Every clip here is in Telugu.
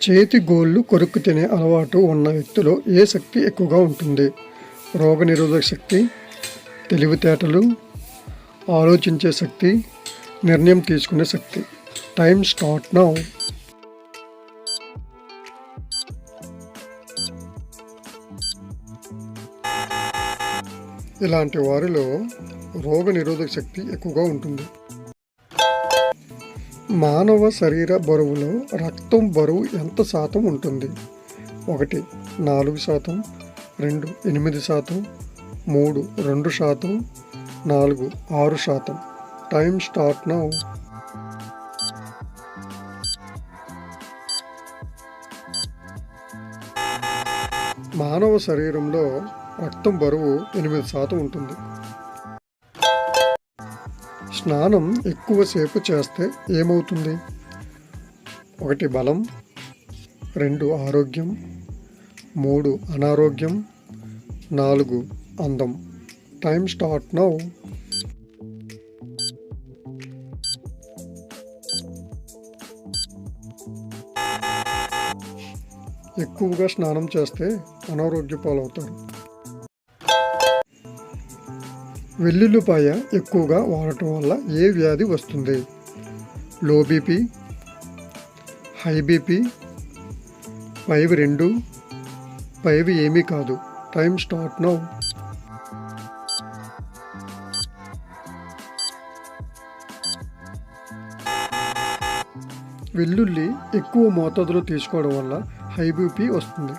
చేతి గోళ్ళు కొరుక్కు తినే అలవాటు ఉన్న వ్యక్తిలో ఏ శక్తి ఎక్కువగా ఉంటుంది? రోగనిరోధక శక్తి, తెలివితేటలు, ఆలోచించే శక్తి, నిర్ణయం తీసుకునే శక్తి. Time start now. ఇలాంటి వారిలో రోగనిరోధక శక్తి ఎక్కువగా ఉంటుంది. మానవ శరీర బరువులో రక్తం బరువు ఎంత శాతం ఉంటుంది? 1 4%, 2 8%, 3 2%, 4 6%. Time start now. మానవ శరీరంలో రక్తం బరువు 8% ఉంటుంది. స్నానం ఎక్కువసేపు చేస్తే ఏమవుతుంది? 1 బలం, 2 ఆరోగ్యం, 3 అనారోగ్యం, 4 అందం. Time start now. ఎక్కువగా స్నానం చేస్తే అనారోగ్య పాలవుతారు. వెల్లుల్లిపాయ ఎక్కువగా వాడటం వల్ల ఏ వ్యాధి వస్తుంది? లో బీపీ, హై బీపీ, పైవి 2, పైవి ఏమీ కాదు. Time start now. వెల్లుల్లి ఎక్కువ మోతాదులో తీసుకోవడం వల్ల హై బీపీ వస్తుంది.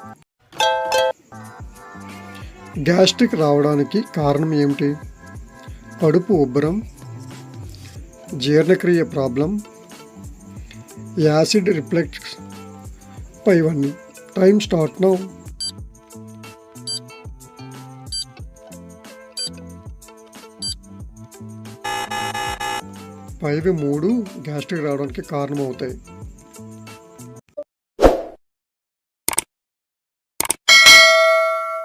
గ్యాస్ట్రిక్ రావడానికి కారణం ఏమిటి? కడుపు ఉబ్బరం, జీర్ణక్రియ ప్రాబ్లం, యాసిడ్ రిఫ్లెక్స్, పైవన్నీ. Time start now. పైవి 3 గ్యాస్ట్రిక్ రావడానికి కారణం అవుతాయి.